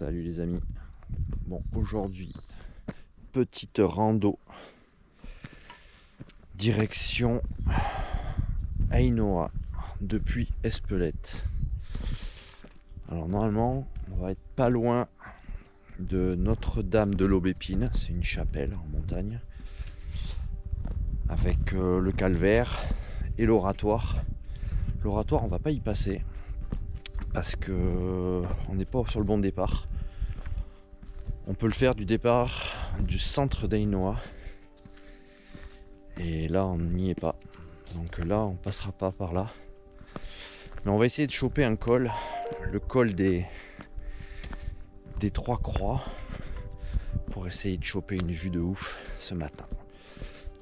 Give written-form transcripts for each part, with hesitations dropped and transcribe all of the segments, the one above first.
Salut les amis. Bon, aujourd'hui, petite rando. Direction Ainhoa depuis Espelette. Alors normalement, on va être pas loin de Notre-Dame de l'Aubépine. C'est une chapelle en montagne. Avec le calvaire et l'oratoire. L'oratoire, on va pas y passer. Parce que on n'est pas sur le bon départ. On peut le faire du départ du centre d'Ainhoa. Et là, on n'y est pas. Donc là, on passera pas par là. Mais on va essayer de choper un col. Le col des Trois Croix. Pour essayer de choper une vue de ouf ce matin.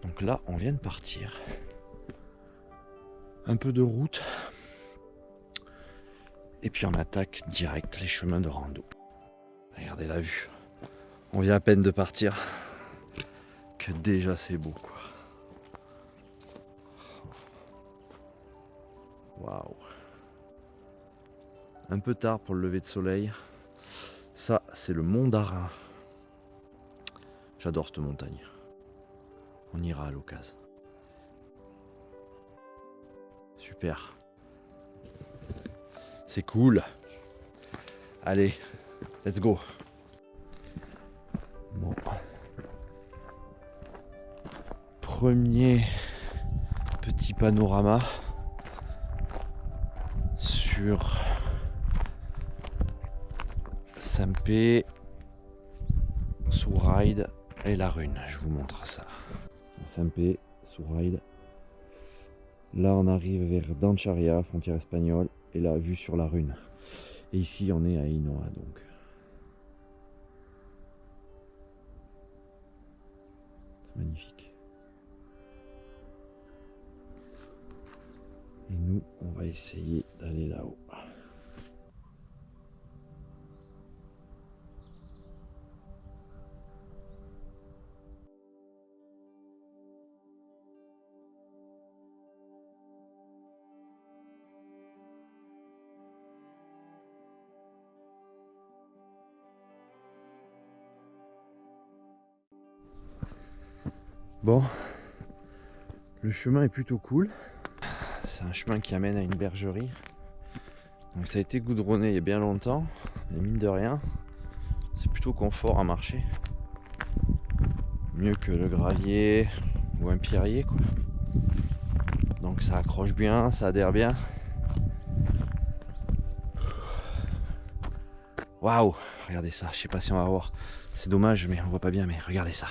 Donc là, on vient de partir. Un peu de route. Et puis on attaque direct les chemins de rando. Regardez la vue. On vient à peine de partir. Que déjà c'est beau quoi. Waouh. Un peu tard pour le lever de soleil. Ça, c'est le Mont d'Arin. J'adore cette montagne. On ira à l'occasion. Super. C'est cool. Allez, let's go. Bon. Premier petit panorama sur Sampé, Souride et la Rune. Je vous montre ça. Sampé, Souride. Là, on arrive vers Dancharia, frontière espagnole, et là, vue sur la Rune. Et ici, on est à Ainhoa, donc. C'est magnifique. Et nous, on va essayer d'aller là-haut. Bon, le chemin est plutôt cool. C'est un chemin qui amène à une bergerie. Donc ça a été goudronné il y a bien longtemps. Et mine de rien, c'est plutôt confort à marcher. Mieux que le gravier ou un pierrier quoi. Donc ça accroche bien, ça adhère bien. Waouh, regardez ça, je sais pas si on va voir. C'est dommage mais on voit pas bien, mais regardez ça.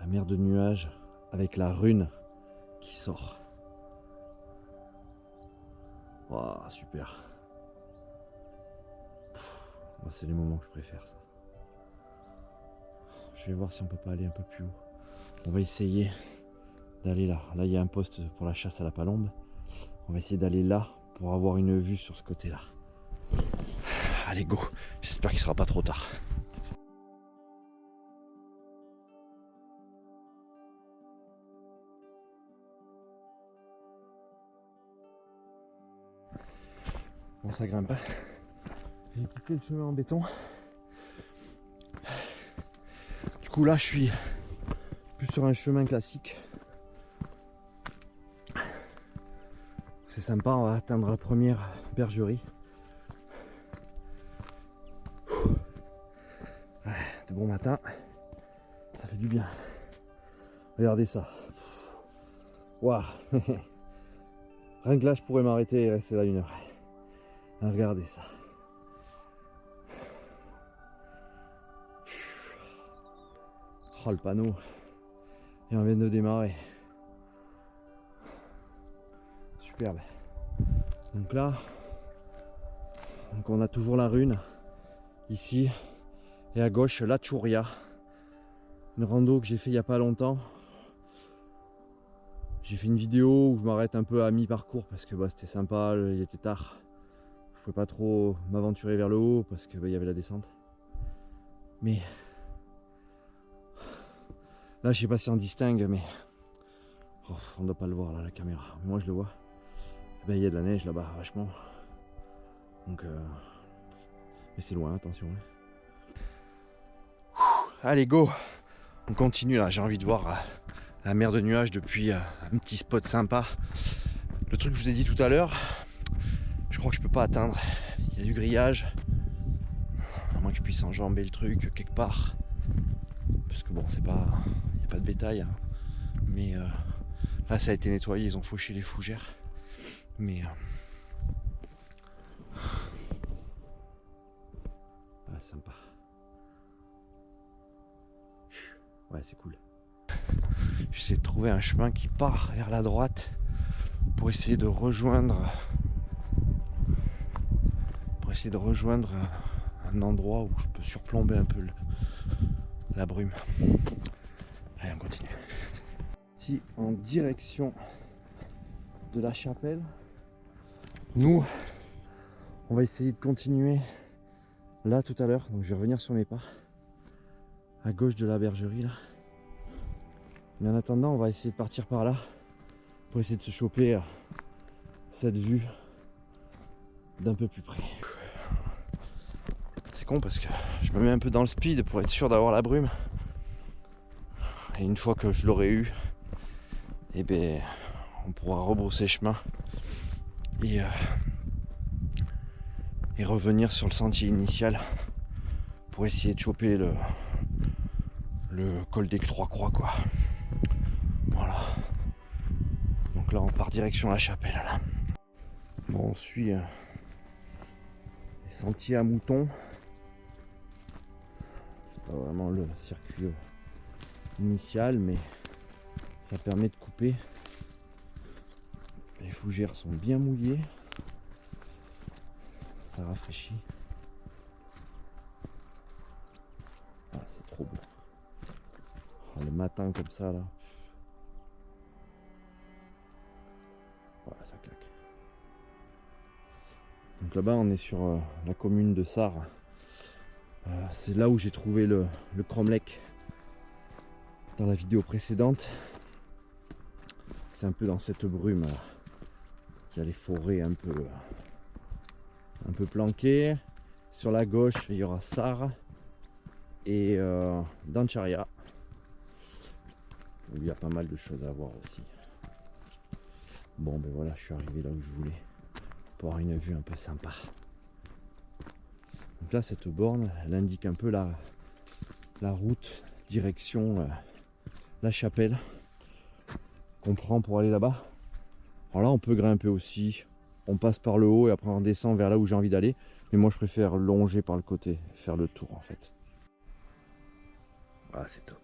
La mer de nuages avec la Rune qui sort. Waouh, super. Moi, c'est les moments que je préfère ça. Je vais voir si on peut pas aller un peu plus haut. On va essayer d'aller là. Là, il y a un poste pour la chasse à la palombe. On va essayer d'aller là pour avoir une vue sur ce côté-là. Allez, go. J'espère qu'il sera pas trop tard. Bon, ça grimpe. J'ai quitté le chemin en béton. Du coup, là, je suis plus sur un chemin classique. C'est sympa, on va atteindre la première bergerie. De bon matin, ça fait du bien. Regardez ça. Waouh. Rien que là, je pourrais m'arrêter et rester là 1 heure. Regardez ça. Oh, le panneau. Et on vient de démarrer. Superbe. Donc là, on a toujours la Rune. Ici. Et à gauche, la Tchouria. Une rando que j'ai fait il n'y a pas longtemps. J'ai fait une vidéo où je m'arrête un peu à mi-parcours parce que c'était sympa, il était tard. Je pouvais pas trop m'aventurer vers le haut parce que il y avait la descente. Mais là, je sais pas si on distingue, mais on doit pas le voir là, la caméra. Moi, je le vois. Il y a de la neige là-bas, vachement. Donc Mais c'est loin, attention. Allez, go! On continue là, j'ai envie de voir la mer de nuages depuis un petit spot sympa. Le truc que je vous ai dit tout à l'heure, je crois que je peux pas atteindre. Il y a du grillage. À moins que je puisse enjamber le truc quelque part. Parce que bon, c'est pas. Il n'y a pas de bétail. Hein. Mais là, ça a été nettoyé, ils ont fauché les fougères. Mais. Ah, sympa. Ouais, c'est cool. J'essaie de trouver un chemin qui part vers la droite pour essayer de rejoindre un endroit où je peux surplomber un peu la brume. Allez, on continue. Si en direction de la chapelle, nous on va essayer de continuer là tout à l'heure, donc je vais revenir sur mes pas à gauche de la bergerie là. Mais en attendant, on va essayer de partir par là pour essayer de se choper cette vue d'un peu plus près. C'est con parce que je me mets un peu dans le speed pour être sûr d'avoir la brume. Et une fois que je l'aurai eu, eh ben, on pourra rebrousser chemin et revenir sur le sentier initial pour essayer de choper le col des Trois Croix quoi. Voilà. Donc là on part direction la chapelle là. Bon, on suit les sentiers à moutons. C'est pas vraiment le circuit initial mais ça permet de couper. Les fougères sont bien mouillées. Ça rafraîchit. Ah, c'est trop beau. Oh, le matin comme ça là. Voilà, ça claque. Donc là-bas on est sur la commune de Sarre. C'est là où j'ai trouvé le cromlech dans la vidéo précédente. C'est un peu dans cette brume qu'il y a les forêts un peu planquées. Sur la gauche il y aura Sarre et Dancharia où il y a pas mal de choses à voir aussi. Bon ben voilà, je suis arrivé là où je voulais pour avoir une vue un peu sympa. Donc là cette borne elle indique un peu la route direction la chapelle qu'on prend pour aller là-bas. Alors là on peut grimper aussi, on passe par le haut et après on descend vers là où j'ai envie d'aller, mais moi je préfère longer par le côté, faire le tour en fait. Ah c'est top.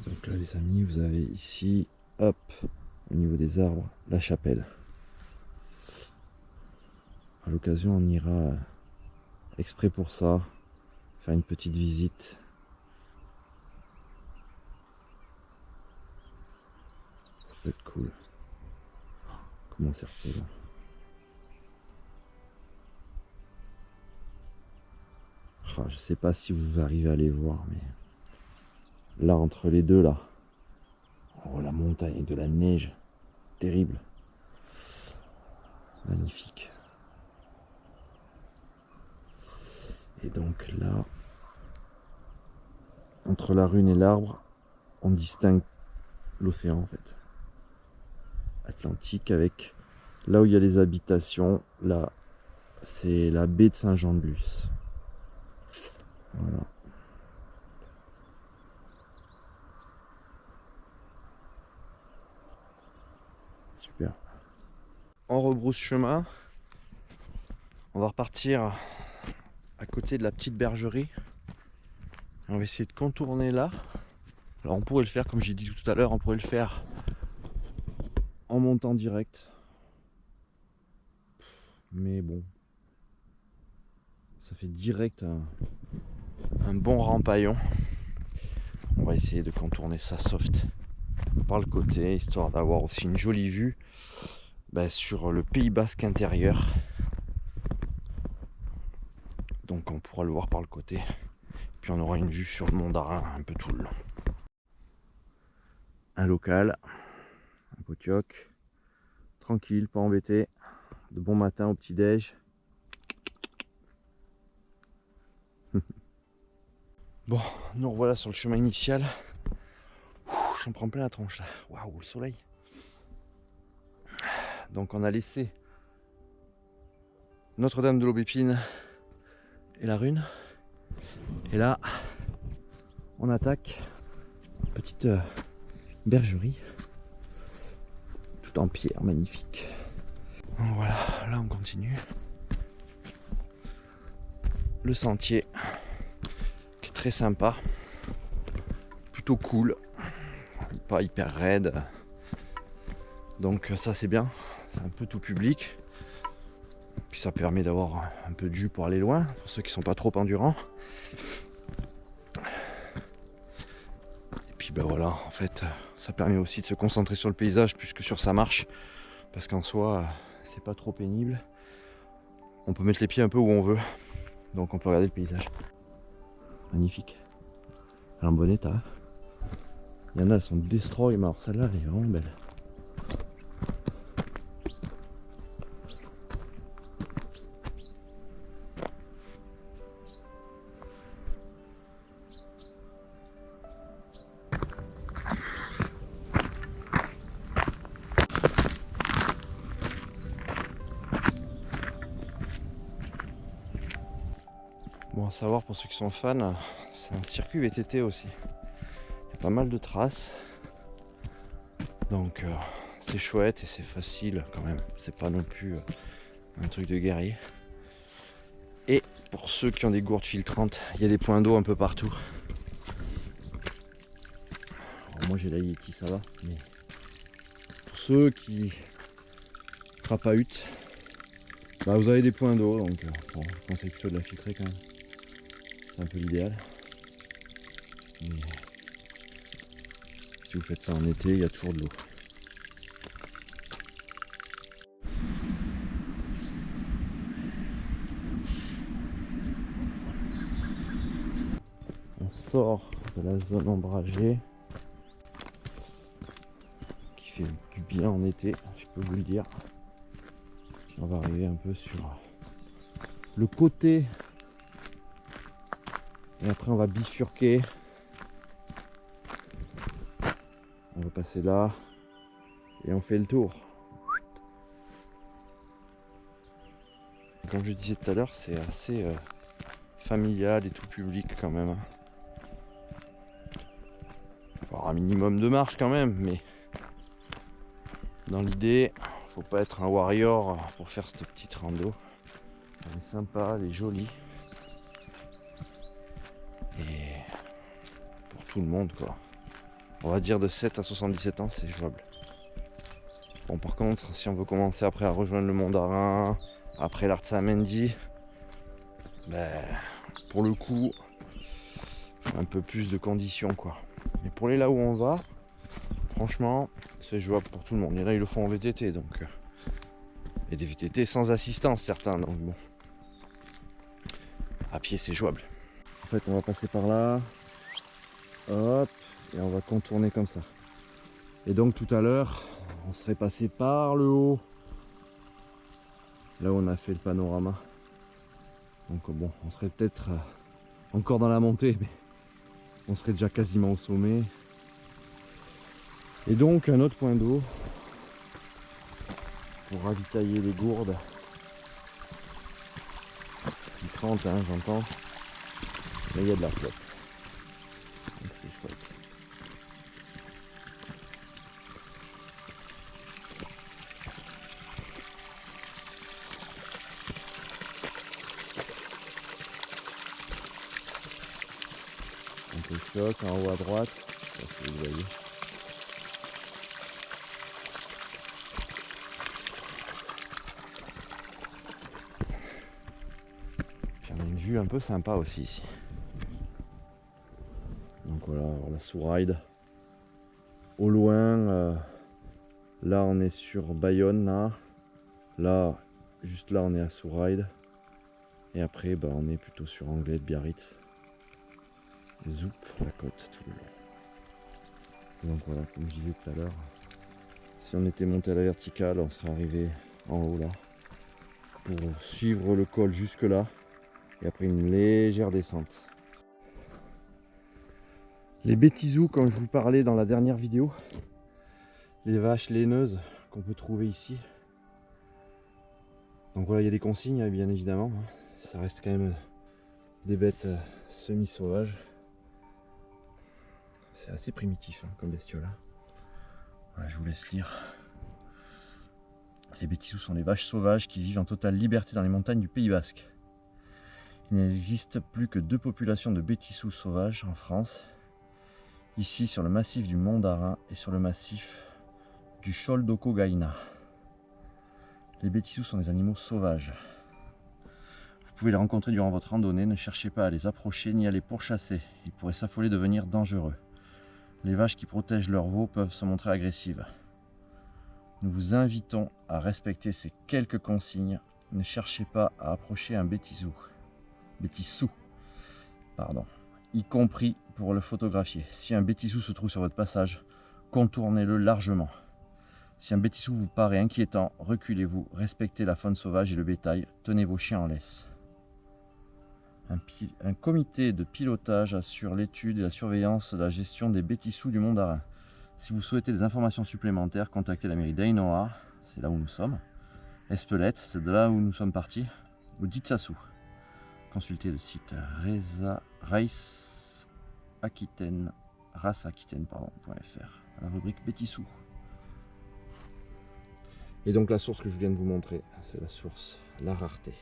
Donc là les amis, vous avez ici, hop, au niveau des arbres, la chapelle. À l'occasion on ira exprès pour ça, faire une petite visite. Ça peut être cool. Comment c'est reposant. Ah, je sais pas si vous arrivez à les voir, mais là entre les deux là, oh la montagne de la neige, terrible, magnifique. Et donc là, entre la rune et l'arbre, on distingue l'océan en fait, Atlantique, avec là où il y a les habitations, là c'est la baie de Saint-Jean-de-Luz. Voilà. Super. On rebrousse chemin. On va repartir à côté de la petite bergerie. On va essayer de contourner là. Alors on pourrait le faire comme j'ai dit tout à l'heure, on pourrait le faire en montant direct. Mais bon, ça fait direct un bon rempaillon. On va essayer de contourner ça soft par le côté, histoire d'avoir aussi une jolie vue sur le Pays Basque intérieur. Donc on pourra le voir par le côté. Puis on aura une vue sur le mont d'Arin un peu tout le long. Un local, un potioc, tranquille, pas embêté. De bon matin au petit-déj. Bon, nous revoilà sur le chemin initial. J'en prends plein la tronche là. Waouh, le soleil. Donc on a laissé Notre-Dame de l'Aubépine et la Rune. Et là, on attaque une petite bergerie. Tout en pierre, magnifique. Donc voilà, là on continue. Le sentier qui est très sympa. Plutôt cool. Pas hyper raide. Donc ça c'est bien. C'est un peu tout public. Puis ça permet d'avoir un peu de jus pour aller loin, pour ceux qui sont pas trop endurants. Et puis ben voilà, en fait, ça permet aussi de se concentrer sur le paysage plus que sur sa marche. Parce qu'en soi, c'est pas trop pénible. On peut mettre les pieds un peu où on veut. Donc on peut regarder le paysage. Magnifique. Elle est en bon état. Il y en a, elles sont destroy, mais alors celle-là, elle est vraiment belle. Bon, à savoir pour ceux qui sont fans, c'est un circuit VTT aussi. Il y a pas mal de traces. Donc c'est chouette et c'est facile quand même. C'est pas non plus un truc de guerrier. Et pour ceux qui ont des gourdes filtrantes, il y a des points d'eau un peu partout. Alors moi j'ai la Yeti, ça va. Mais pour ceux qui crapahutent, bah vous avez des points d'eau. Donc bon, je conseille plutôt de la filtrer quand même. C'est un peu l'idéal. Mais si vous faites ça en été, il y a toujours de l'eau. On sort de la zone ombragée qui fait du bien en été, je peux vous le dire. Puis on va arriver un peu sur le côté et après on va bifurquer. On va passer là et on fait le tour. Comme je disais tout à l'heure, c'est assez familial et tout public quand même. Il faut avoir un minimum de marche quand même, mais dans l'idée, faut pas être un warrior pour faire cette petite rando. Elle est sympa, elle est jolie. Et pour tout le monde quoi. On va dire de 7 à 77 ans, c'est jouable. Bon, par contre, si on veut commencer après à rejoindre le mont d'Arin, après l'Artsamendi, ben, pour le coup, un peu plus de conditions quoi. Mais pour les là où on va, franchement, c'est jouable pour tout le monde. Il y en a, ils le font en VTT, donc et des VTT sans assistance certains, donc bon. À pied, c'est jouable. En fait, on va passer par là, hop, et on va contourner comme ça. Et donc tout à l'heure, on serait passé par le haut, là où on a fait le panorama. Donc bon, on serait peut-être encore dans la montée, mais on serait déjà quasiment au sommet. Et donc un autre point d'eau pour ravitailler les gourdes. 30 hein, j'entends. Mais il y a de la flotte. Donc c'est chouette. Un peu choc en haut à droite. Je sais pas si vous voyez. Puis on a une vue un peu sympa aussi ici. Donc voilà, la sous-ride. Au loin, là on est sur Bayonne, là, juste là on est à Souride. Et après bah, on est plutôt sur Anglet, Biarritz, Zoup, la côte tout le long. Donc voilà, comme je disais tout à l'heure, si on était monté à la verticale, on serait arrivé en haut là, pour suivre le col jusque là, et après une légère descente. Les bêtisous, comme je vous parlais dans la dernière vidéo, les vaches laineuses qu'on peut trouver ici. Donc voilà, il y a des consignes bien évidemment, ça reste quand même des bêtes semi-sauvages. C'est assez primitif hein, comme bestiole. Voilà, je vous laisse lire. Les bêtisous sont des vaches sauvages qui vivent en totale liberté dans les montagnes du Pays Basque. Il n'existe plus que 2 populations de bêtisous sauvages en France. Ici sur le massif du Mont d'Arin et sur le massif du Chol d'Okogaïna. Les bêtisous sont des animaux sauvages. Vous pouvez les rencontrer durant votre randonnée, ne cherchez pas à les approcher ni à les pourchasser. Ils pourraient s'affoler, devenir dangereux. Les vaches qui protègent leurs veaux peuvent se montrer agressives. Nous vous invitons à respecter ces quelques consignes. Ne cherchez pas à approcher un bêtisou, y compris pour le photographier. Si un bêtisou se trouve sur votre passage, contournez-le largement. Si un bêtisou vous paraît inquiétant, reculez-vous, respectez la faune sauvage et le bétail, tenez vos chiens en laisse. Un comité de pilotage assure l'étude et la surveillance de la gestion des bêtisous du Mont d'Arin. Si vous souhaitez des informations supplémentaires, contactez la mairie d'Ainoa, c'est là où nous sommes. Espelette, c'est de là où nous sommes partis, ou d'Itsassou. Consultez le site raceaquitaine.fr, la rubrique bêtisous. Et donc la source que je viens de vous montrer, c'est la source La Rareté.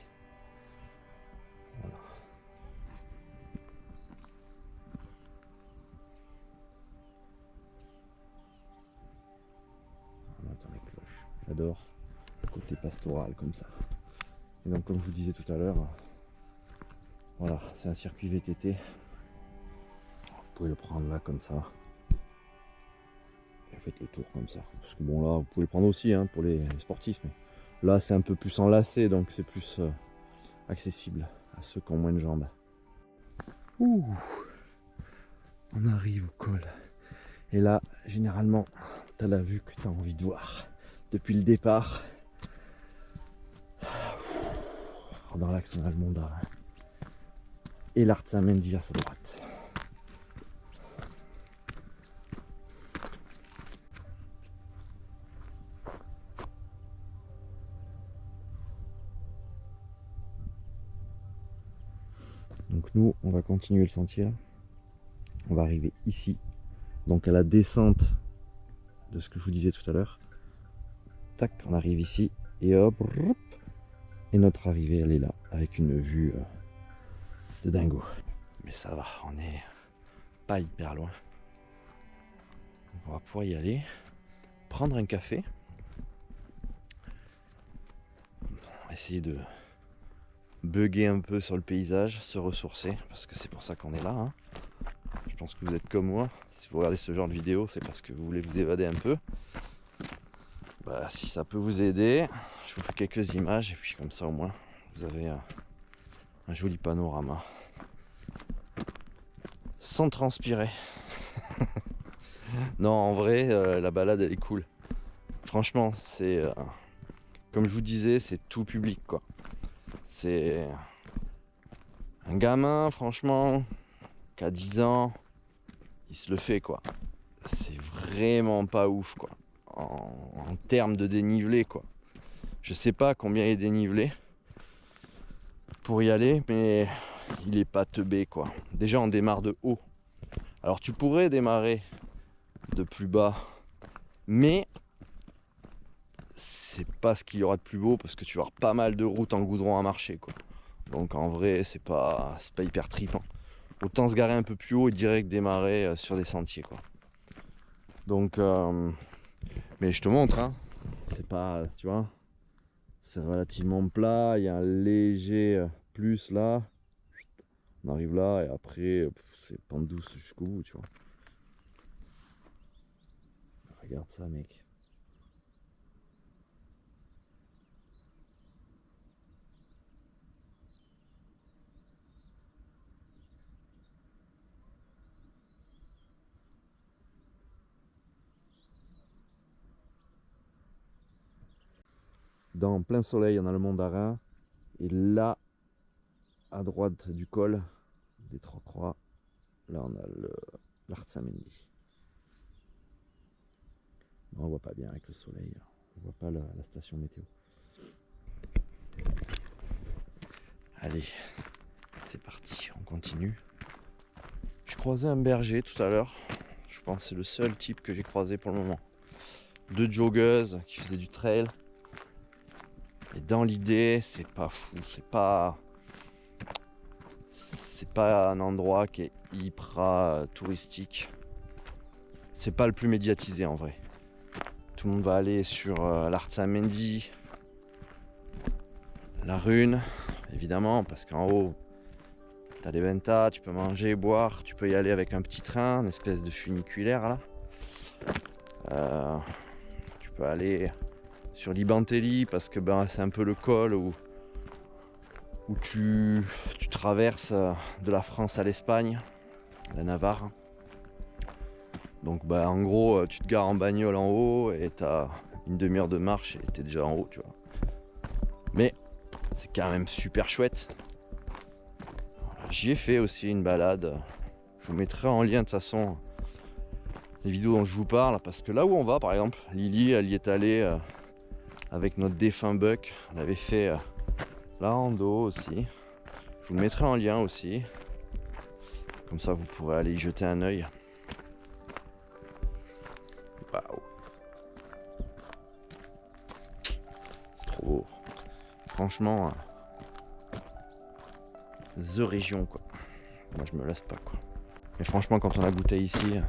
Voilà. On entend les cloches. J'adore le côté pastoral comme ça. Et donc comme je vous disais tout à l'heure, voilà, c'est un circuit VTT. Vous pouvez le prendre là comme ça. Et faites le tour comme ça. Parce que bon là, vous pouvez le prendre aussi hein, pour les sportifs. Mais là c'est un peu plus enlacé, donc c'est plus accessible à ceux qui ont moins de jambes. Ouh, on arrive au col. Et là, généralement, tu as la vue que tu as envie de voir depuis le départ. Dans l'axe, on a le Mont d'Arin et l'Artsamen-Divers à droite. Donc nous, on va continuer le sentier là. On va arriver ici, donc à la descente de ce que je vous disais tout à l'heure. Tac, on arrive ici et hop, et notre arrivée elle est là, avec une vue de dingo. Mais ça va, on n'est pas hyper loin. On va pouvoir y aller, prendre un café. On va essayer de bugger un peu sur le paysage, se ressourcer, parce que c'est pour ça qu'on est là. Hein. Je pense que vous êtes comme moi. Si vous regardez ce genre de vidéo, c'est parce que vous voulez vous évader un peu. Bah, si ça peut vous aider, je vous fais quelques images et puis comme ça au moins vous avez un joli panorama sans transpirer. Non, en vrai, la balade elle est cool. Franchement, c'est comme je vous disais, c'est tout public quoi. C'est un gamin, franchement, qui a 10 ans, il se le fait quoi. C'est vraiment pas ouf quoi. En termes de dénivelé quoi. Je sais pas combien il est dénivelé pour y aller, mais il est pas teubé quoi. Déjà on démarre de haut. Alors tu pourrais démarrer de plus bas, mais c'est pas ce qu'il y aura de plus beau parce que tu vas avoir pas mal de routes en goudron à marcher quoi. Donc en vrai c'est pas hyper trippant. Autant se garer un peu plus haut et direct démarrer sur des sentiers quoi. Donc mais je te montre hein. C'est pas, tu vois, c'est relativement plat, il y a un léger plus là. On arrive là et après c'est pente douce jusqu'au bout, tu vois. Regarde ça mec. Dans plein soleil, on a le mont d'Arin. Et là, à droite du col des Trois Croix, là on a l'Artsamindi. On voit pas bien avec le soleil, on voit pas la station météo. Allez, c'est parti, on continue. J'ai croisé un berger tout à l'heure. Je pense que c'est le seul type que j'ai croisé pour le moment. 2 joggeuses qui faisaient du trail. Et dans l'idée, c'est pas fou, c'est pas un endroit qui est hyper touristique. C'est pas le plus médiatisé en vrai. Tout le monde va aller sur l'Artsamindi, la Rune, évidemment, parce qu'en haut, t'as les ventas, tu peux manger, boire, tu peux y aller avec un petit train, une espèce de funiculaire là. Tu peux aller sur Libantelli parce que c'est un peu le col où tu traverses de la France à l'Espagne, la Navarre. Donc en gros, tu te gares en bagnole en haut et t'as une demi-heure de marche et t'es déjà en haut, tu vois. Mais c'est quand même super chouette. J'y ai fait aussi une balade. Je vous mettrai en lien de toute façon les vidéos dont je vous parle, parce que là où on va, par exemple, Lily, elle y est allée avec notre défunt Buck. On avait fait la rando aussi. Je vous le mettrai en lien aussi. Comme ça, vous pourrez aller y jeter un œil. Waouh! C'est trop beau. Franchement, the région quoi. Moi, je me lasse pas quoi. Mais franchement, quand on a goûté ici,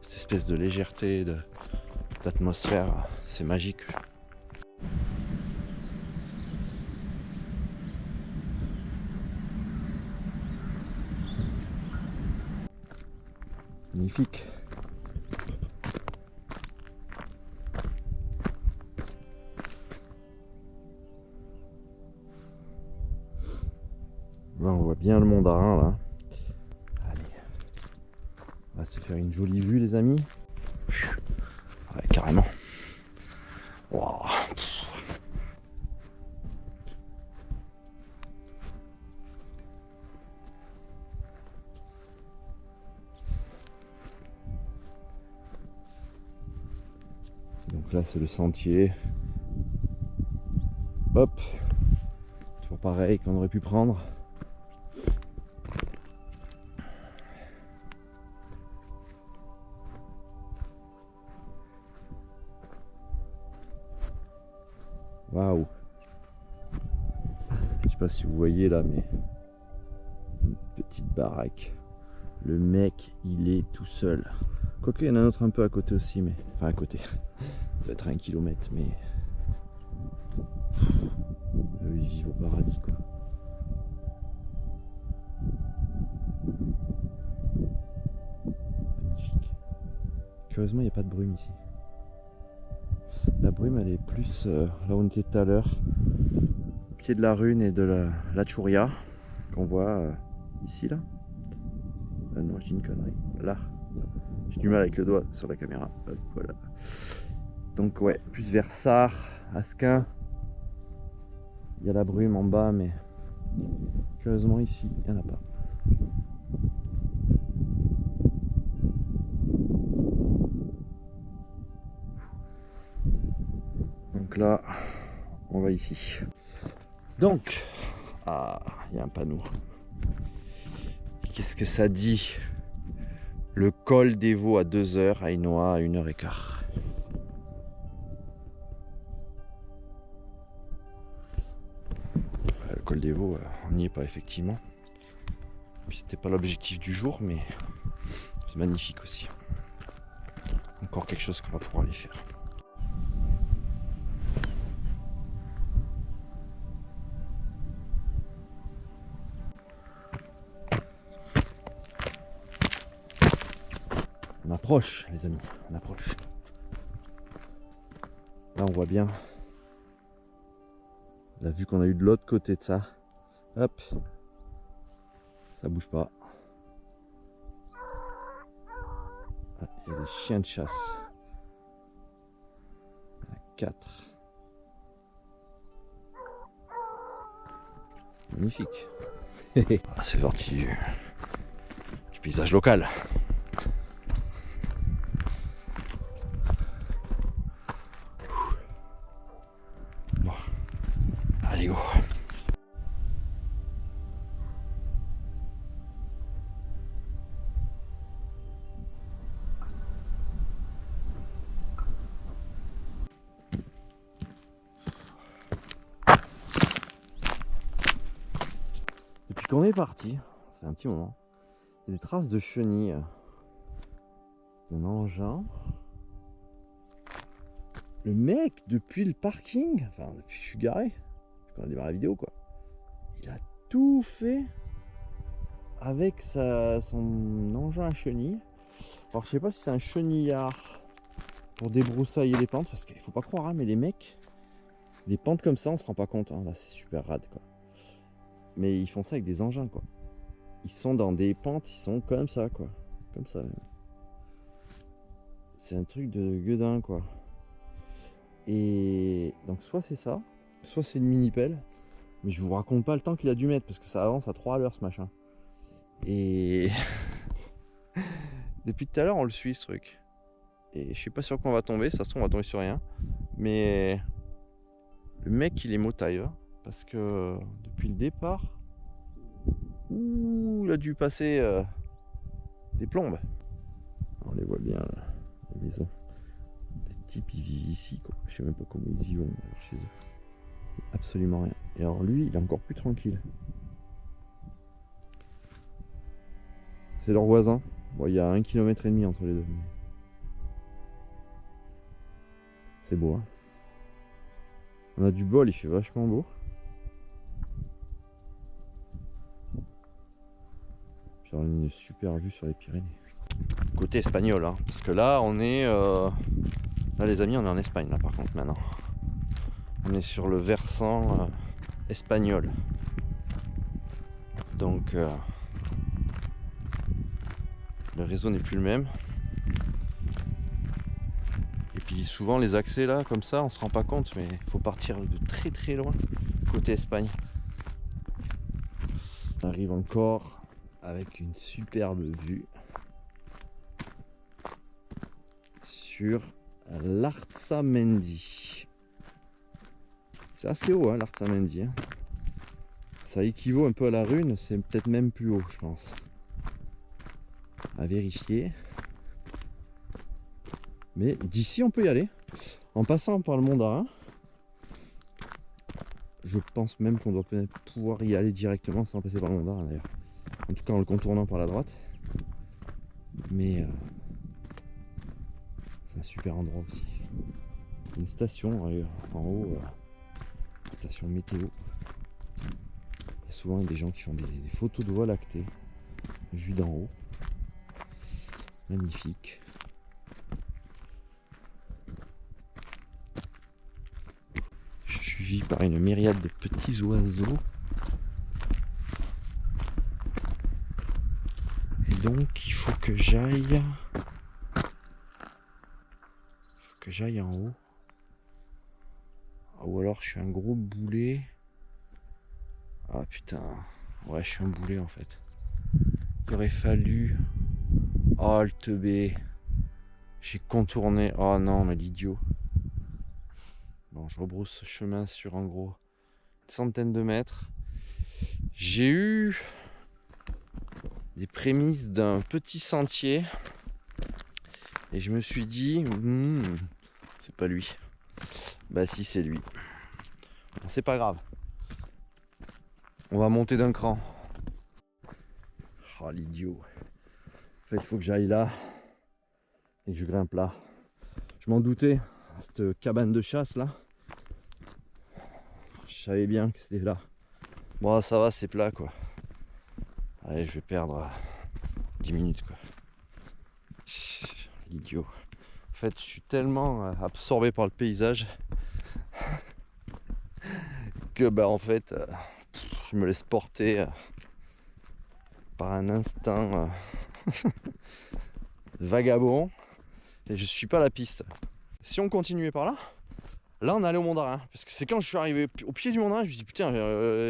cette espèce de légèreté, d'atmosphère, c'est magique. Magnifique. Là, on voit bien le mont d'Arin là. Allez, on va se faire une jolie vue les amis. Ouais, carrément. Wow. Donc là c'est le sentier. Hop. Toujours pareil qu'on aurait pu prendre. Waouh. Je sais pas si vous voyez là, mais une petite baraque. Le mec, il est tout seul. Quoique, il y en a un autre un peu à côté aussi, mais... Enfin, à côté. Ça doit être 1 kilomètre, mais... Eux, ils vivent au paradis, quoi. Magnifique. Curieusement, il n'y a pas de brume ici. La brume, elle est plus là où on était tout à l'heure. Au pied de la Rune et de la Tchouria. Qu'on voit ici, là. Ah non, je dis une connerie. Là. J'ai du mal avec le doigt sur la caméra. Hop, voilà. Donc ouais, plus vers Sars, Asquin. Il y a la brume en bas, mais curieusement ici, il n'y en a pas. Donc là, on va ici. Donc, il y a un panneau. Qu'est-ce que ça dit? Le col des Vaux à 2h, Ainoa à 1h15. Le col des Vaux, on n'y est pas effectivement. Puis c'était pas l'objectif du jour, mais c'est magnifique aussi. Encore quelque chose qu'on va pouvoir aller faire. On approche les amis, on approche. Là on voit bien la vue qu'on a eue de l'autre côté de ça. Hop, ça bouge pas. Ah, il y a des chiens de chasse. Il y en a 4. Magnifique. Ah, c'est parti du paysage local. Bon, allez go. Depuis qu'on est parti, ça fait un petit moment, il y a des traces de chenilles d'un engin. Le mec, depuis le parking, enfin depuis que je suis garé, quand on a démarré la vidéo quoi, il a tout fait avec son engin à chenilles. Alors je sais pas si c'est un chenillard pour débroussailler les pentes, parce qu'il faut pas croire, hein, mais les mecs, les pentes comme ça on se rend pas compte, hein, là c'est super rade quoi. Mais ils font ça avec des engins quoi. Ils sont dans des pentes, ils sont comme ça quoi. Comme ça. C'est un truc de gueudin quoi. Et donc soit c'est ça, soit c'est une mini pelle. Mais je vous raconte pas le temps qu'il a dû mettre parce que ça avance à 3 à l'heure ce machin. Et depuis tout à l'heure on le suit ce truc. Et je suis pas sûr qu'on va tomber, ça se trouve on va tomber sur rien. Mais le mec il est motaille hein, parce que depuis le départ, il a dû passer des plombes. On les voit bien là, la maison. Les types ils vivent ici quoi. Je sais même pas comment ils y vont alors, chez eux. Absolument rien. Et alors lui il est encore plus tranquille. C'est leur voisin. Bon, il y a 1,5 km entre les deux. C'est beau, hein. On a du bol, il fait vachement beau. Puis on a une super vue sur les Pyrénées. Côté espagnol, hein, parce que là on est... Là les amis, on est en Espagne là par contre maintenant. On est sur le versant espagnol. Donc le réseau n'est plus le même. Et puis souvent les accès là comme ça on se rend pas compte, mais il faut partir de très très loin côté Espagne. On arrive encore avec une superbe vue sur l'Arzamendi. C'est assez haut hein, l'Arzamendi hein. Ça équivaut un peu à la Rune, c'est peut-être même plus haut je pense. À vérifier. Mais d'ici on peut y aller. En passant par le Mont d'Arin. Je pense même qu'on doit peut-être pouvoir y aller directement sans passer par le Mont d'Arin d'ailleurs. En tout cas en le contournant par la droite. Mais c'est un super endroit aussi. Une station en haut, station météo. Il y a souvent des gens qui font des photos de Voie lactée, vue d'en haut. Magnifique. Suivi par une myriade de petits oiseaux. Et donc il faut que j'aille en haut. Ou alors je suis un gros boulet. Ah putain. Ouais je suis un boulet en fait. Il aurait fallu. Oh le teubé. J'ai contourné. Oh non mais l'idiot. Bon je rebrousse chemin sur en gros une centaine de mètres. J'ai eu des prémices d'un petit sentier. Et je me suis dit, c'est pas lui. Bah si c'est lui. Bon, c'est pas grave. On va monter d'un cran. Oh l'idiot. En fait il faut que j'aille là. Et que je grimpe là. Je m'en doutais. Cette cabane de chasse là. Je savais bien que c'était là. Bon ça va c'est plat quoi. Allez je vais perdre 10 minutes quoi. Idiot. En fait, je suis tellement absorbé par le paysage que bah en fait, je me laisse porter par un instinct vagabond et je suis pas la piste. Si on continuait par là, Là, on est allé au Mandarin. Parce que c'est quand je suis arrivé au pied du Mandarin, je me suis dit, putain,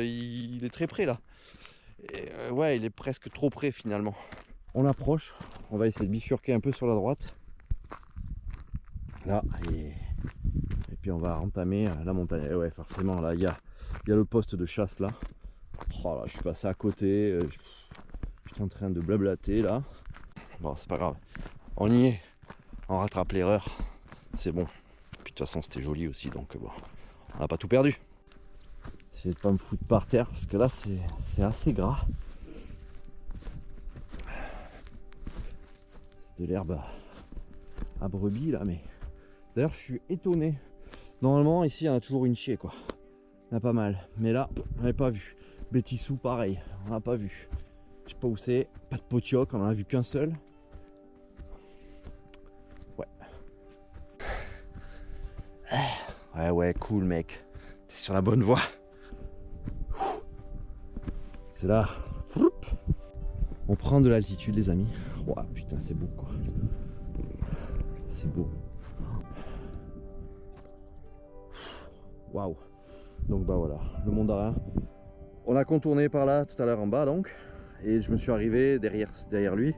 il est très près là. Et, ouais, il est presque trop près finalement. On approche. On va essayer de bifurquer un peu sur la droite. Là, et puis on va entamer la montagne. Et ouais, forcément, là, il y a le poste de chasse là. Oh là, je suis passé à côté. Je suis en train de blablater là. Bon, c'est pas grave. On y est. On rattrape l'erreur. C'est bon. Puis de toute façon, c'était joli aussi, donc bon, on n'a pas tout perdu. Essayez de pas me foutre par terre, parce que là, c'est assez gras. C'est de l'herbe à brebis là, mais d'ailleurs, je suis étonné. Normalement, ici, il y en a toujours une chier, quoi. Il y en a pas mal. Mais là, on n'avait pas vu. Bétissou, pareil, on n'a pas vu. Je sais pas où c'est. Pas de potioc, on en a vu qu'un seul. Ouais, cool mec. T'es sur la bonne voie. C'est là. On prend de l'altitude les amis. Ouah, putain c'est beau quoi. C'est beau. Waouh. Donc bah voilà, le Mandarin. On a contourné par là tout à l'heure en bas donc. Et je me suis arrivé derrière lui,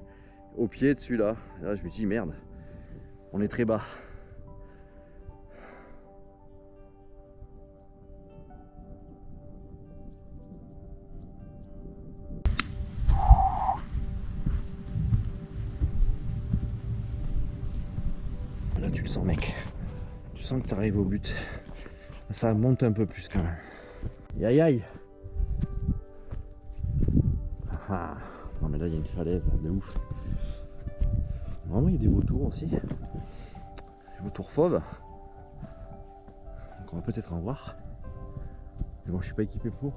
au pied de celui-là. Là je me dis merde, on est très bas. Là tu le sens mec. Tu sens que tu arrives au but. Ça monte un peu plus quand même. Aïe aïe. Ah, non mais là il y a une falaise de ouf. Normalement il y a des vautours aussi. Des vautours fauves. Donc on va peut-être en voir. Mais bon je suis pas équipé pour.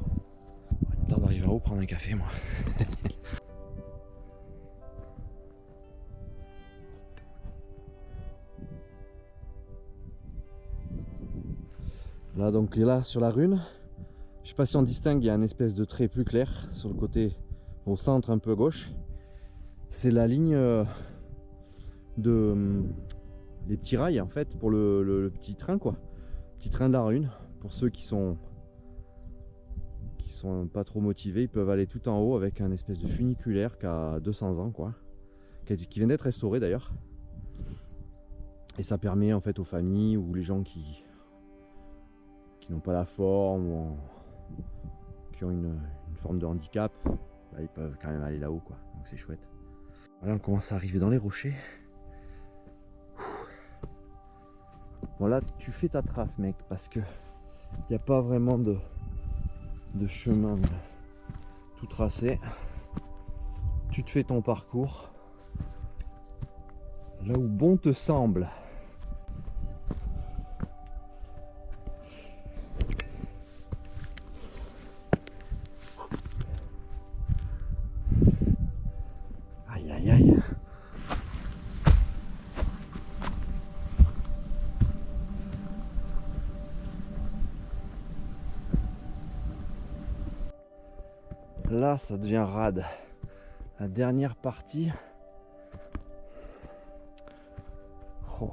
Il me tarde d'arriver en haut prendre un café moi. Là donc là sur la rune, je sais pas si on distingue, il y a une espèce de trait plus clair sur le côté, au centre un peu gauche. C'est la ligne de des petits rails en fait pour le petit train quoi. Petit train de la rune. Pour ceux qui sont pas trop motivés, ils peuvent aller tout en haut avec un espèce de funiculaire qui a 200 ans quoi. Qui vient d'être restauré d'ailleurs. Et ça permet en fait aux familles ou les gens qui n'ont pas la forme ou qui ont une forme de handicap, bah, ils peuvent quand même aller là-haut quoi, donc c'est chouette. Voilà, on commence à arriver dans les rochers. Bon là tu fais ta trace mec, parce que il n'y a pas vraiment de chemin tout tracé. Tu te fais ton parcours là où bon te semble. Aïe aïe aïe. Là ça devient rade. La dernière partie. Oh.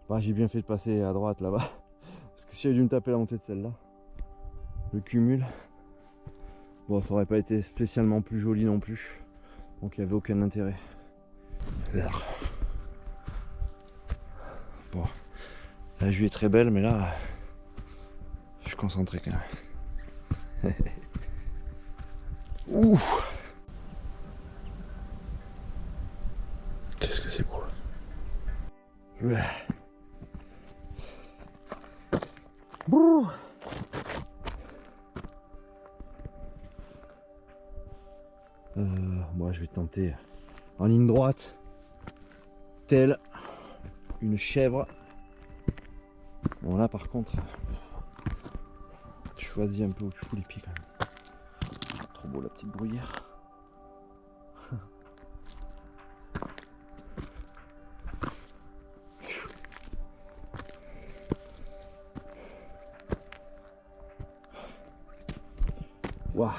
Bah, j'ai bien fait de passer à droite là-bas. Parce que si j'avais dû me taper la montée de celle-là, le cumul, bon ça aurait pas été spécialement plus joli non plus. Donc il n'y avait aucun intérêt. Bon, la vue est très belle mais là, je suis concentré quand même. Ouh. Qu'est-ce que c'est beau. Ouais. Bouh. Moi je vais tenter en ligne droite, telle une chèvre. Bon là par contre, tu choisis un peu où tu fous les pieds quand même. Trop beau la petite bruyère. Waouh.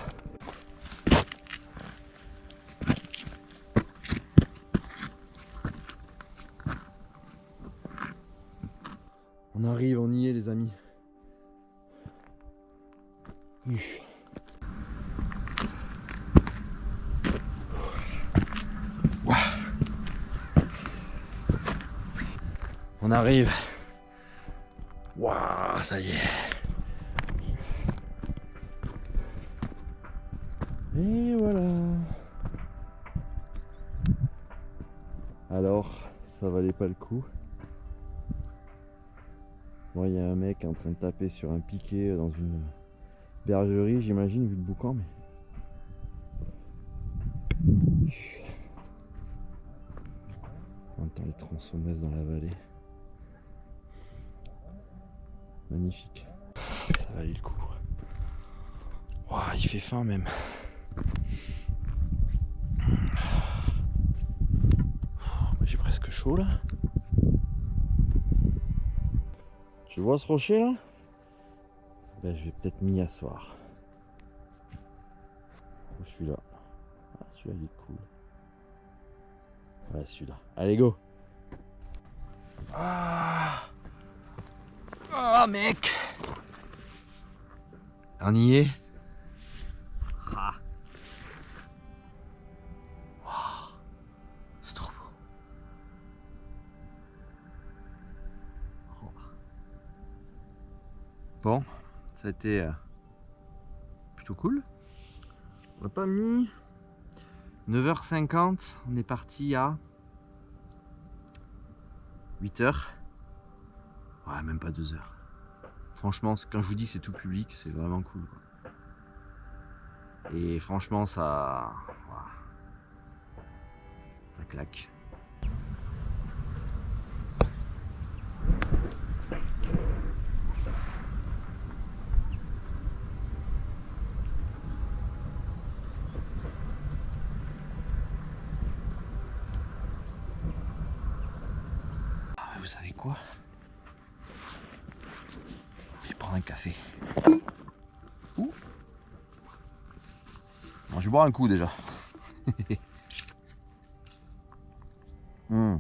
amis. On arrive. Waouh, ça y est. Et voilà. Alors, ça valait pas le coup. Bon, il y a un mec en train de taper sur un piquet dans une bergerie, j'imagine, vu le boucan, mais... On entend les tronçonneuses dans la vallée. Magnifique. Ça valait le coup. Ouah, il fait faim même. J'ai presque chaud là. Tu vois ce rocher là? Ben, je vais peut-être m'y asseoir. Je suis là. Ah, celui-là il est cool. Ouais, celui-là. Allez, go! Ah! Ah, mec! On y est? Ah. Wow. C'est trop beau. Oh. Bon, ça a été plutôt cool. On n'a pas mis 9h50, on est parti à 8h. Ouais, même pas 2h. Franchement, quand je vous dis que c'est tout public, c'est vraiment cool, quoi. Et franchement, ça claque. Vous savez quoi? Je vais prendre un café. Ouh. Non, je vais boire un coup déjà. Le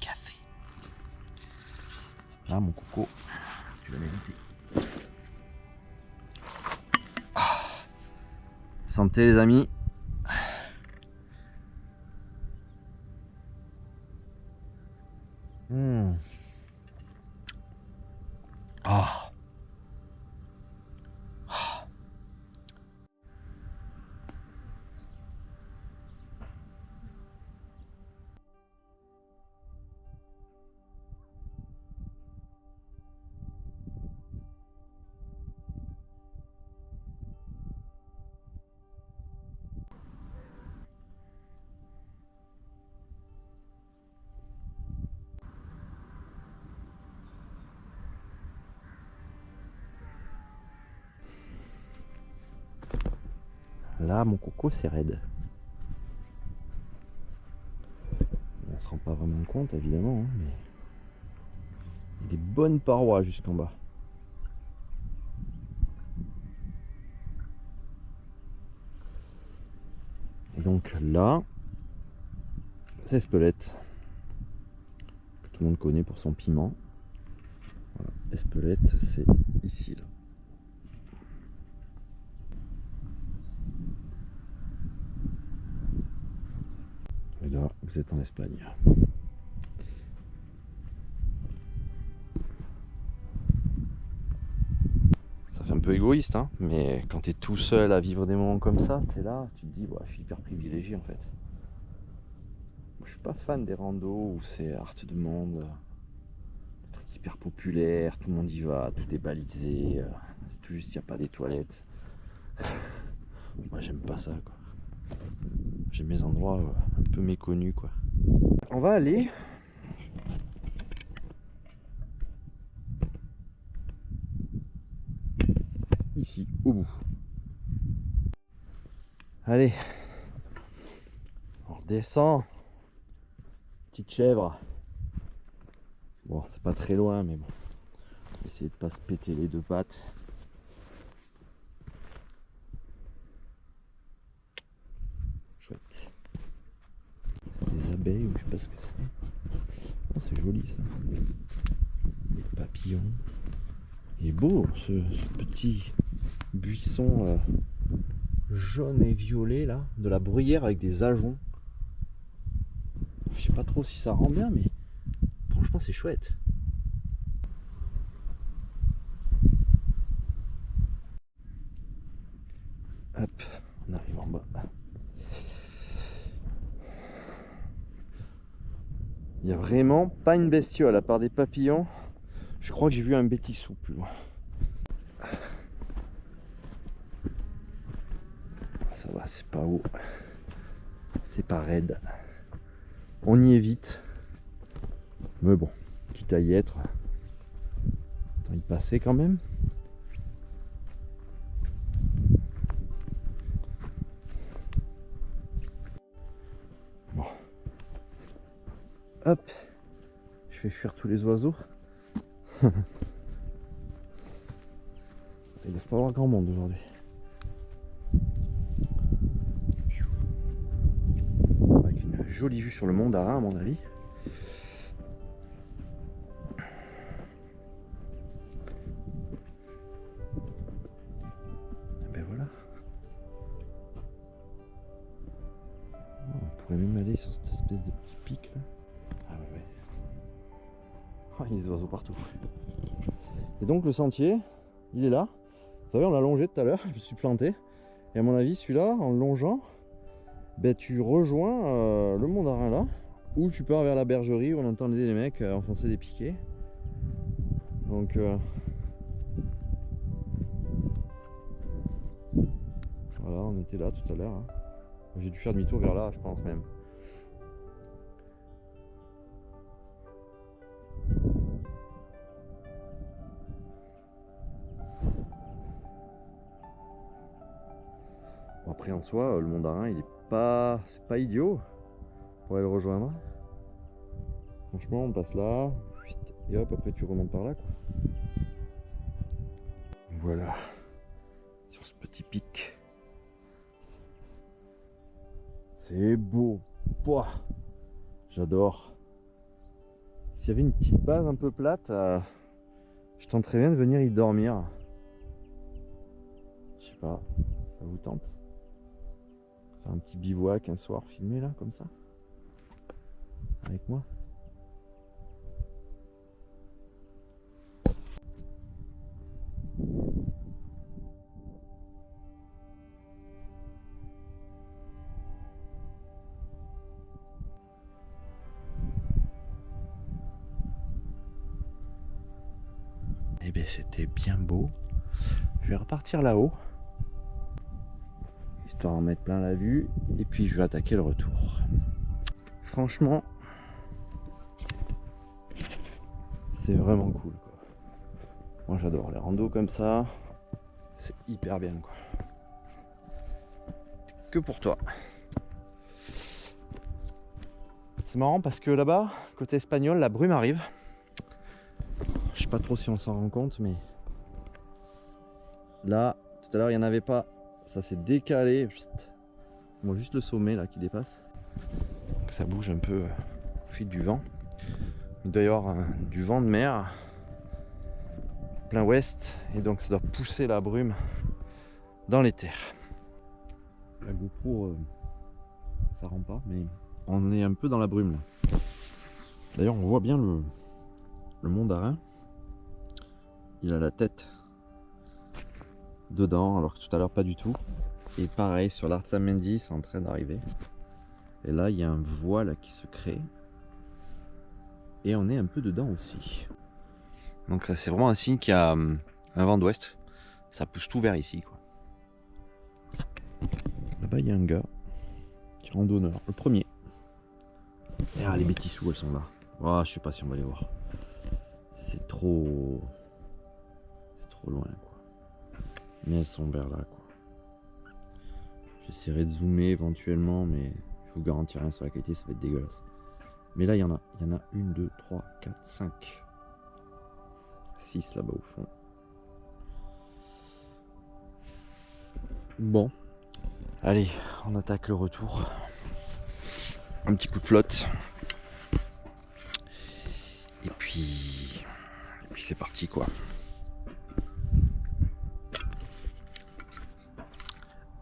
café. Là, mon coco, tu l'as mérité. Santé les amis. Ah. Là, mon coco, c'est raide. On se rend pas vraiment compte, évidemment, hein, mais il y a des bonnes parois jusqu'en bas. Et donc là, c'est Espelette, que tout le monde connaît pour son piment. Voilà. Espelette, c'est ici, là. Et là, vous êtes en Espagne. Ça fait un peu égoïste, hein, mais quand tu es tout seul à vivre des moments comme ça, tu es là, tu te dis, ouais, je suis hyper privilégié en fait. Je suis pas fan des randos où c'est art de monde, des trucs hyper populaires, tout le monde y va, tout est balisé, c'est tout juste, il n'y a pas des toilettes. Moi, j'aime pas ça, quoi. J'aime mes endroits un peu méconnus, quoi. On va aller ici, au bout. Allez, on redescend. Petite chèvre. Bon, c'est pas très loin, mais bon. Essayer de pas se péter les deux pattes. Chouette. C'est des abeilles ou je sais pas ce que c'est. c'est joli ça. Des papillons. Il est beau ce petit buisson jaune et violet là, de la bruyère avec des ajoncs. Je sais pas trop si ça rend bien, mais franchement c'est chouette. Hop, on arrive en bas. Il n'y a vraiment pas une bestiole à part des papillons. Je crois que j'ai vu un bêtissou plus loin. Ça va, c'est pas haut. C'est pas raide. On y est vite. Mais bon, quitte à y être. Attends, y passer quand même. Bon. Hop. Je fais fuir tous les oiseaux. Il ne doit pas avoir grand monde aujourd'hui. Avec une jolie vue sur le Mont d'Arin à mon avis. Et ben voilà. On pourrait même aller sur cette espèce de petit pic là. Ah ouais. Oh, il y a des oiseaux partout. Et donc le sentier, il est là. Vous savez, on l'a longé tout à l'heure, je me suis planté. Et à mon avis, celui-là, en le longeant, ben, tu rejoins le Mont d'Arin là, ou tu pars vers la bergerie où on entend les mecs enfoncer des piquets. Donc voilà, on était là tout à l'heure. Hein. J'ai dû faire demi-tour vers là, je pense même. Bon, après en soi, le Mont d'Arin, il est pas, c'est pas idiot pour aller le rejoindre. Franchement, on passe là, et hop, après tu remontes par là, quoi. Voilà, sur ce petit pic. C'est beau. Pouah, j'adore. S'il y avait une petite base un peu plate, je tenterais bien de venir y dormir. Je sais pas, ça vous tente? Faire un petit bivouac un soir filmé là, comme ça? Avec moi? Eh bien c'était bien beau. Je vais repartir là-haut, histoire d'en mettre plein la vue, et puis je vais attaquer le retour. Franchement, c'est vraiment cool quoi. Moi j'adore les randos comme ça, c'est hyper bien quoi. Que pour toi. C'est marrant parce que là-bas, côté espagnol, la brume arrive. Je sais pas trop si on s'en rend compte, mais là, tout à l'heure, il n'y en avait pas. Ça s'est décalé. On voit juste le sommet là qui dépasse. Donc ça bouge un peu au fil du vent. Il doit y avoir du vent de mer plein ouest, et donc ça doit pousser la brume dans les terres. La GoPro, ça rend pas, mais on est un peu dans la brume là. D'ailleurs, on voit bien le Mont d'Arin. Il a la tête dedans, alors que tout à l'heure pas du tout. Et pareil sur l'Arzamendi, c'est en train d'arriver. Et là il y a un voile qui se crée. Et on est un peu dedans aussi. Donc ça c'est vraiment un signe qu'il y a un vent d'ouest. Ça pousse tout vers ici quoi. Là-bas il y a un gars qui est randonneur, le premier. Et ah, les bêtissous elles sont là. Oh, je sais pas si on va les voir. C'est trop loin quoi. Mais elles sont vers là quoi. J'essaierai de zoomer éventuellement, mais je vous garantis rien sur la qualité, ça va être dégueulasse. Mais là il y en a 1, 2, 3, 4, 5, 6 là-bas au fond. Bon, allez, on attaque le retour. Un petit coup de flotte. puis c'est parti quoi.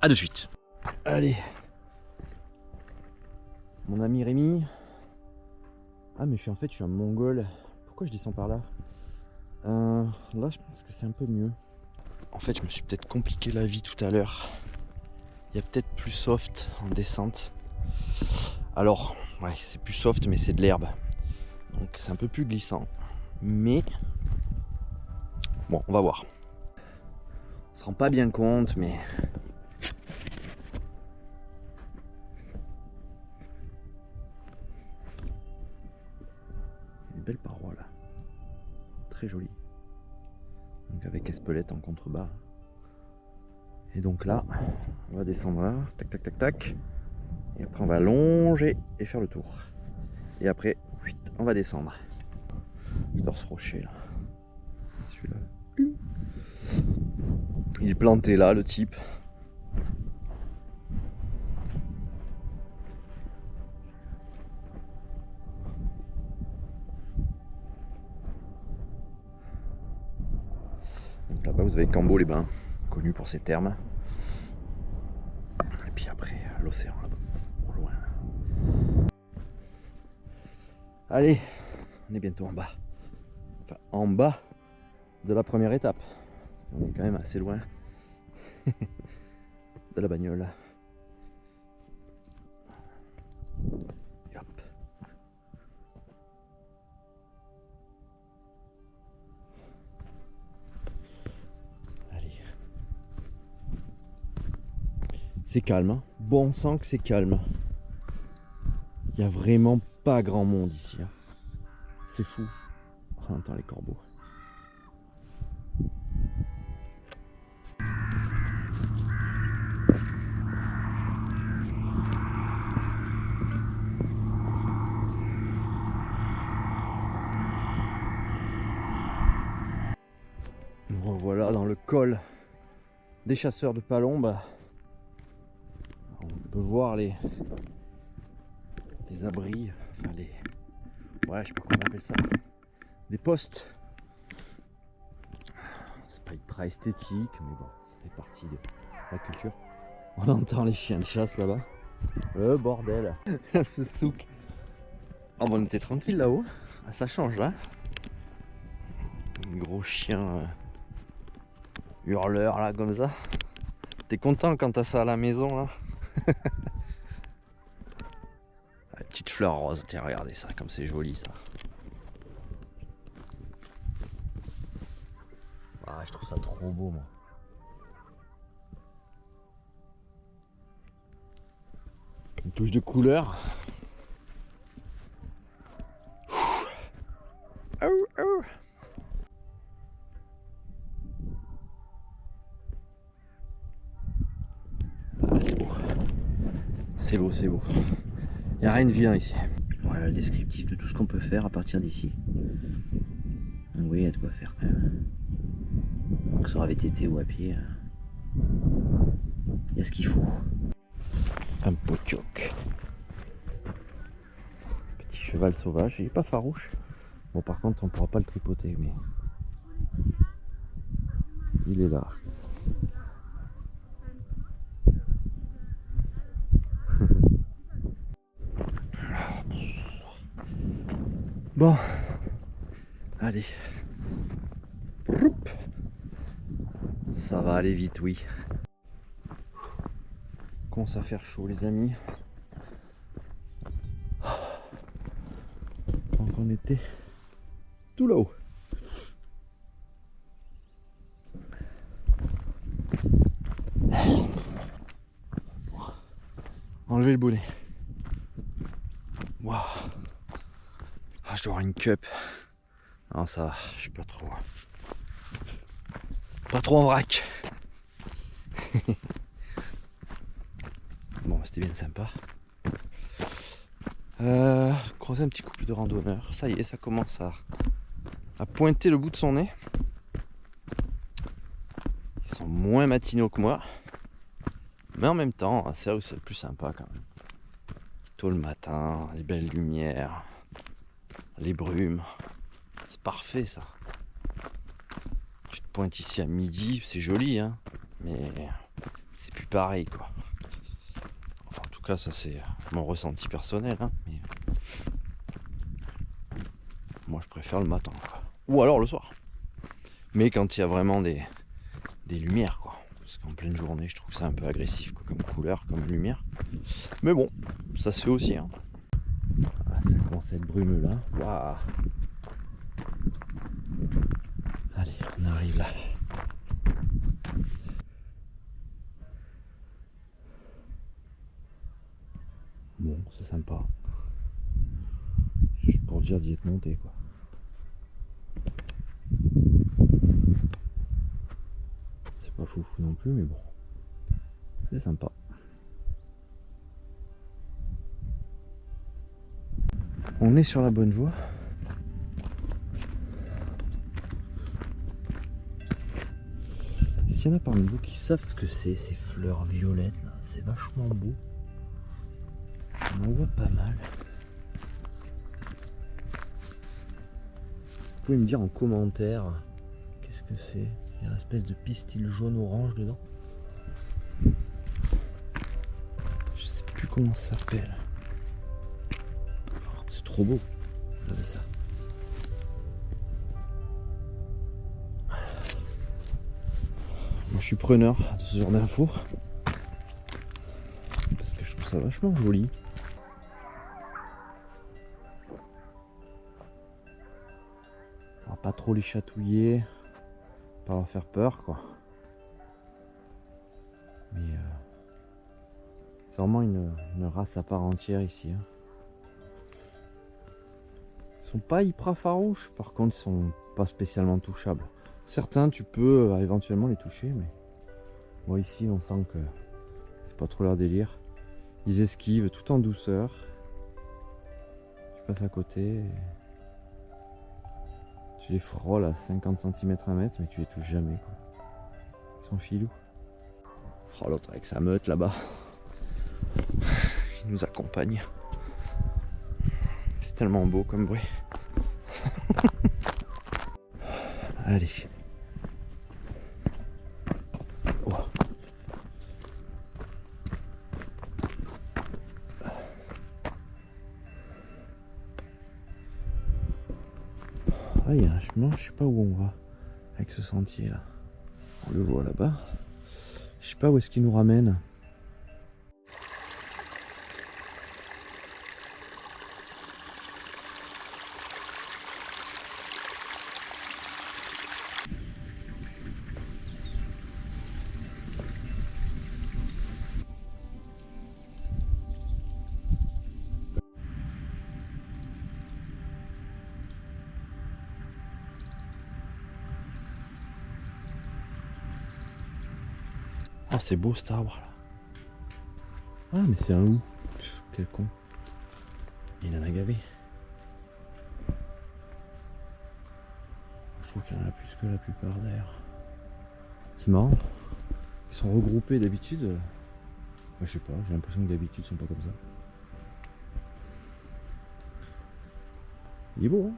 À de suite. Allez. Mon ami Rémi. Ah mais je suis un mongol. Pourquoi je descends par là? Là je pense que c'est un peu mieux. En fait je me suis peut-être compliqué la vie tout à l'heure. Il y a peut-être plus soft en descente. Alors, ouais, c'est plus soft mais c'est de l'herbe. Donc c'est un peu plus glissant. Mais bon, on va voir. On se rend pas bien compte, mais une belle paroi là. Très jolie. Donc avec Espelette en contrebas. Et donc là, on va descendre là, tac tac tac tac. Et après on va longer et faire le tour. Et après, on va descendre. J'adore ce rocher là. Celui-là. Il est planté là, le type. Donc là-bas vous avez Cambo les Bains, connu pour ses thermes. Et puis après l'océan là-bas, au loin. Allez, on est bientôt en bas. Enfin en bas de la première étape. On est quand même assez loin de la bagnole. Et hop. Allez. C'est calme, hein. Bon, on sent que c'est calme. Il n'y a vraiment pas grand monde ici. Hein. C'est fou. On entend les corbeaux. Nous revoilà dans le col des chasseurs de Palombes. On peut voir les abris, enfin les... Ouais, je sais pas comment on appelle ça. Des postes. C'est pas ultra esthétique, mais bon, ça fait partie de la culture. On entend les chiens de chasse là-bas. Le bordel. Ce souk. Oh, on était tranquille là-haut. Ah, ça change là. Un gros chien hurleur là comme ça. T'es content quand t'as ça à la maison là. La petite fleur rose, tiens regardez ça comme c'est joli ça. Ah je trouve ça trop beau moi. Une touche de couleur. Ah, c'est beau. C'est beau, c'est beau. Il n'y a rien de vilain ici. Voilà le descriptif de tout ce qu'on peut faire à partir d'ici. Donc oui, il y a de quoi faire quand même. Que ce soit VTT ou à pied. Il y a ce qu'il faut. Un potioc. Petit cheval sauvage, il est pas farouche. Bon par contre on pourra pas le tripoter mais il est là. Bon, allez. Ça va aller vite, oui. Commence à faire chaud les amis. Donc on était tout là-haut. Enlever le bonnet. Waouh. Ah, je dois avoir une cup. Non ça va, je suis pas trop. Pas trop en vrac. Bon, c'était bien sympa. Croiser un petit couple de randonneurs. Ça y est, ça commence à pointer le bout de son nez. Ils sont moins matinaux que moi. Mais en même temps, c'est là où c'est le plus sympa quand même. Tôt le matin, les belles lumières, les brumes. C'est parfait ça. Tu te pointes ici à midi, c'est joli hein, mais c'est plus pareil quoi. Enfin en tout cas ça c'est mon ressenti personnel hein, mais moi je préfère le matin quoi. Ou alors le soir. Mais quand il y a vraiment des lumières quoi. Parce qu'en pleine journée je trouve que c'est un peu agressif quoi, comme couleur, comme lumière. Mais bon, ça se fait aussi hein. Ah, ça commence à être brumeux là. Waouh. Allez, on arrive là. Bon, c'est sympa. C'est juste pour dire d'y être monté quoi. C'est pas foufou non plus, mais bon. C'est sympa. On est sur la bonne voie. S'il y en a parmi vous qui savent ce que c'est, ces fleurs violettes là, c'est vachement beau. On en voit pas mal. Vous pouvez me dire en commentaire qu'est-ce que c'est. Il y a une espèce de pistil jaune-orange dedans. Je sais plus comment ça s'appelle. C'est trop beau. Regardez ça. Moi je suis preneur de ce genre d'infos. Parce que je trouve ça vachement joli. On va pas trop les chatouiller. Pas leur faire peur quoi. Mais c'est vraiment une race à part entière ici. Hein. Ils sont pas hyper farouches, par contre ils sont pas spécialement touchables. Certains tu peux éventuellement les toucher, mais moi ici on sent que c'est pas trop leur délire. Ils esquivent tout en douceur. Tu passes à côté. Tu les frôles à 50 cm à mètre, mais tu les touches jamais quoi. Ils sont filous. Oh l'autre avec sa meute là-bas. Il nous accompagne. C'est tellement beau comme bruit. Allez. Oh. Ah, il y a un chemin, je sais pas où on va avec ce sentier là. On le voit là-bas. Je sais pas où est-ce qu'il nous ramène. Ah c'est beau cet arbre là. Ah mais c'est un hou. Quel con. Il en a gavé. Je trouve qu'il y en a plus que la plupart d'ailleurs. C'est marrant. Ils sont regroupés d'habitude. Je sais pas, j'ai l'impression que d'habitude ils sont pas comme ça. Il est beau hein.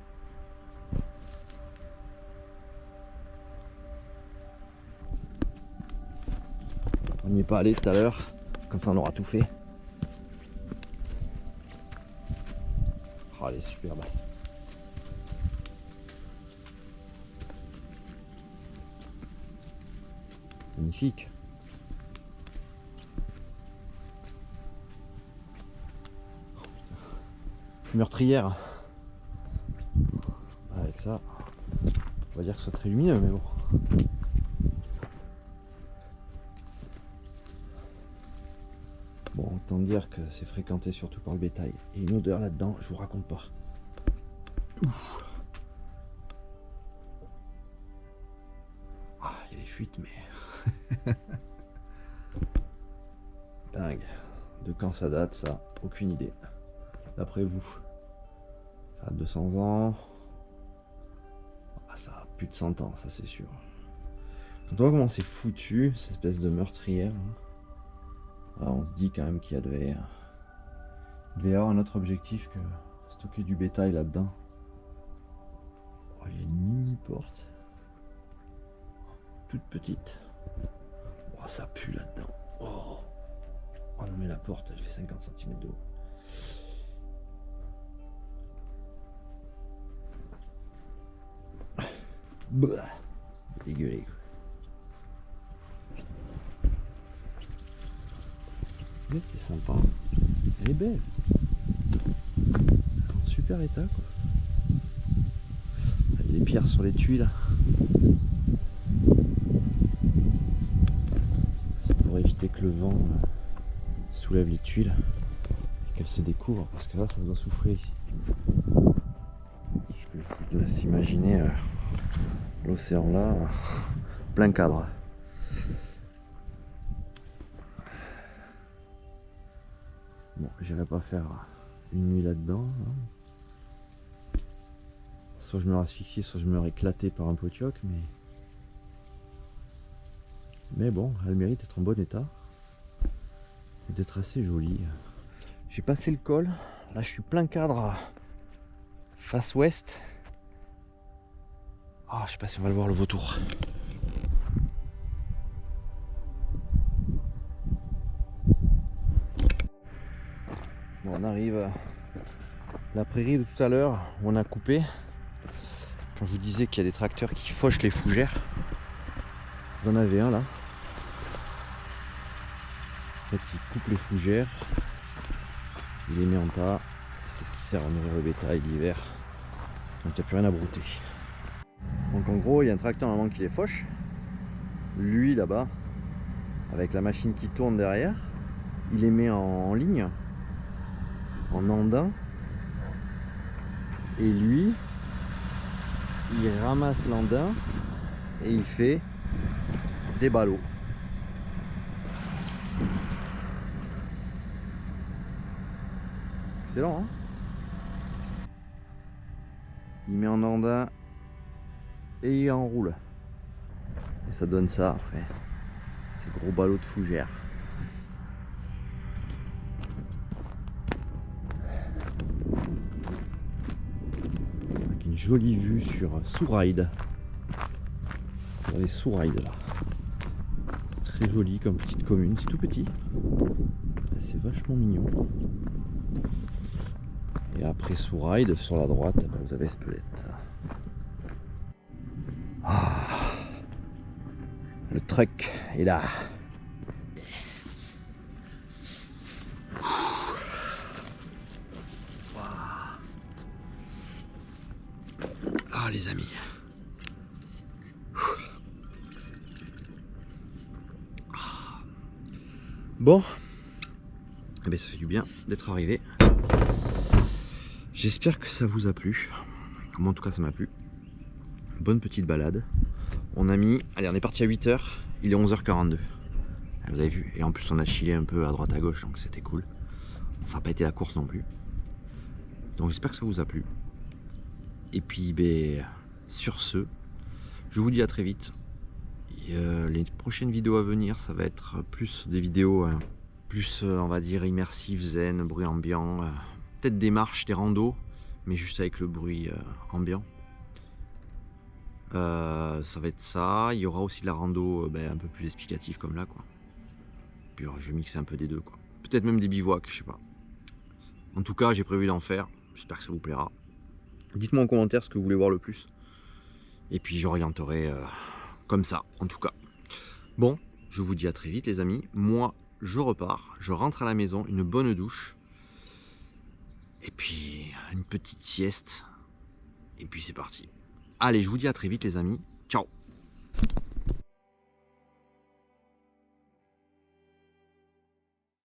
On n'y est pas allé tout à l'heure, comme ça on aura tout fait. Oh, elle est superbe. Magnifique. Oh, meurtrière. Avec ça, on va dire que ce soit très lumineux, mais bon. Bon, autant dire que c'est fréquenté surtout par le bétail. Et une odeur là-dedans, je vous raconte pas. Ouf. Ah, il y a des fuites, mais... Dingue. De quand ça date, ça? Aucune idée. D'après vous. Ça a 200 ans. Ah, ça a plus de 100 ans, ça c'est sûr. Quand on voit comment c'est foutu, cette espèce de meurtrière, hein, ah, on se dit quand même qu'il y a devait y avoir un autre objectif que stocker du bétail là-dedans. Oh, il y a une mini porte. Toute petite. Oh, ça pue là-dedans. Oh. Oh non, mais la porte, elle fait 50 cm de haut. Bah, dégueulé. Mais c'est sympa. Elle est belle. En super état quoi. Il y a des pierres sur les tuiles. C'est pour éviter que le vent soulève les tuiles et qu'elles se découvrent parce que là ça doit souffler ici. Je vous laisse imaginer l'océan là, plein cadre. Bon, j'irai pas faire une nuit là-dedans. Hein. Soit je me asphyxie, soit je me éclaté par un potioc, mais bon, elle mérite d'être en bon état et d'être assez jolie. J'ai passé le col, là je suis plein cadre face ouest. Ah, je sais pas si on va le voir le vautour. Bon, on arrive à la prairie de tout à l'heure où on a coupé. Quand je vous disais qu'il y a des tracteurs qui fauchent les fougères. Vous en avez un là. En fait, il coupe les fougères, il les met en tas. C'est ce qui sert à nourrir le bétail l'hiver quand il n'y a plus rien à brouter. Donc en gros, il y a un tracteur normalement qui les fauche. Lui là-bas, avec la machine qui tourne derrière, il les met en ligne, en andin. Et lui, il ramasse l'andin et il fait des ballots. Excellent, hein? Il met en andin et il enroule. Et ça donne ça après. Ces gros ballots de fougères. Avec une jolie vue sur Souride. Dans les Souride là. C'est très joli comme petite commune, c'est tout petit. C'est vachement mignon. Et après Souride, sur la droite, vous avez Spelette. Ah, le truck est là. Ah les amis. Bon, eh bien, ça fait du bien d'être arrivé. J'espère que ça vous a plu. Moi en tout cas ça m'a plu. Bonne petite balade. On a mis, allez on est parti à 8h, il est 11h42. Vous avez vu, et en plus on a chillé un peu à droite à gauche, donc c'était cool. Ça n'a pas été la course non plus. Donc j'espère que ça vous a plu. Et puis ben, sur ce, je vous dis à très vite. Les prochaines vidéos à venir, ça va être plus des vidéos plus on va dire immersives, zen, bruit ambiant, peut-être des marches, des randos, mais juste avec le bruit ambiant. Ça va être ça. Il y aura aussi de la rando un peu plus explicative comme là quoi. Puis je vais mixer un peu des deux quoi. Peut-être même des bivouacs, je sais pas. En tout cas j'ai prévu d'en faire. J'espère que ça vous plaira. Dites-moi en commentaire ce que vous voulez voir le plus. Et puis j'orienterai comme ça en tout cas. Bon, je vous dis à très vite les amis. Moi je repars, je rentre à la maison, une bonne douche. Et puis une petite sieste. Et puis c'est parti. Allez, je vous dis à très vite les amis. Ciao.